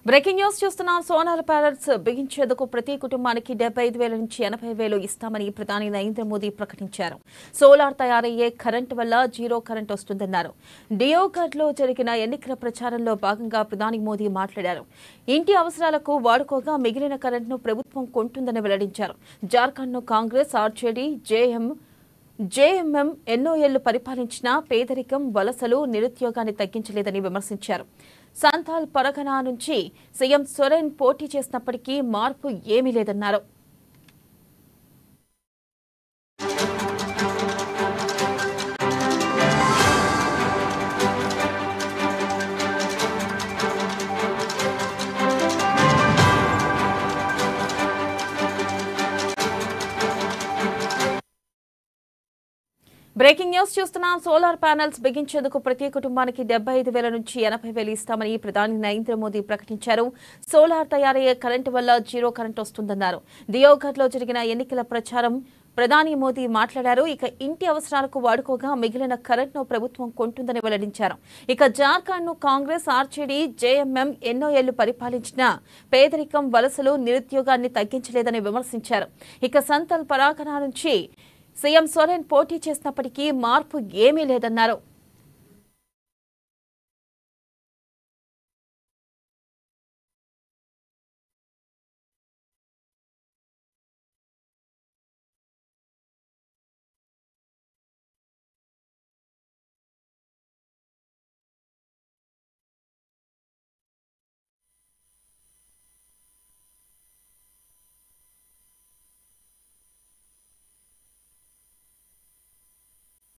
Breaking news చూస్తున్నాం. Solar panels బిగించేందుకు ప్రతి కుటుంబానికి 75,000 నుంచి 80,000 ఇస్తామని ప్రధాని నరేంద్ర మోదీ ప్రకటించారు. సోలార్ తయారయ్యే కరెంటు వల్ల జీరో కరెంట్ వస్తుందన్నారు. డియోఘర్లో జరిగిన ఎన్నికల ప్రచారంలో భాగంగా ప్రధాని మోదీ మాట్లాడారు. ఇంటి అవసరాలకు వాడుకోగా మిగిలిన కరెంట్ను ప్రభుత్వం కొంటుందని వెల్లడించారు. జార్ఖండ్ను కాంగ్రెస్, ఆర్జేడీ, జేఎంఎం ఎన్నో ఏళ్లు పరిపాలించినా పేదరికం, వలసలు, నిరుద్యోగాన్ని తగ్గించలేదని విమర్శించారు. సంతాల్ పరగనా నుంచి సీఎం సోరెన్ పోటీ చేసినప్పటికీ మార్పు ఏమీ లేదన్నారు. బ్రేకింగ్ న్యూస్ చూస్తున్నాం. సోలార్ ప్యానెల్స్ బిగించేందుకు ప్రతి కుటుంబానికి 75,000 నుంచి 80,000 ఇస్తామని ప్రధాని నరేంద్ర మోదీ ప్రకటించారు. సోలార్ తయారయ్యే కరెంటు వల్ల జీరో కరెంట్ వస్తుందన్నారు. దియోఘర్లో జరిగిన ఎన్నికల ప్రచారం ప్రధాని మోదీ మాట్లాడారు. ఇక ఇంటి అవసరాలకు వాడుకోగా మిగిలిన కరెంట్ను ప్రభుత్వం కొంటుందని వెల్లడించారు. ఇక జార్ఖండ్ను కాంగ్రెస్, ఆర్జేడీ, జేఎంఎం ఎన్నో ఏళ్లు పరిపాలించినా పేదరికం, వలసలు, నిరుద్యోగాన్ని తగ్గించలేదని విమర్శించారు. ఇక సంతల్ పరాగనా నుంచి సీఎం సోరెన్ పోటీ చేసినప్పటికీ మార్పు ఏమీ లేదన్నారు.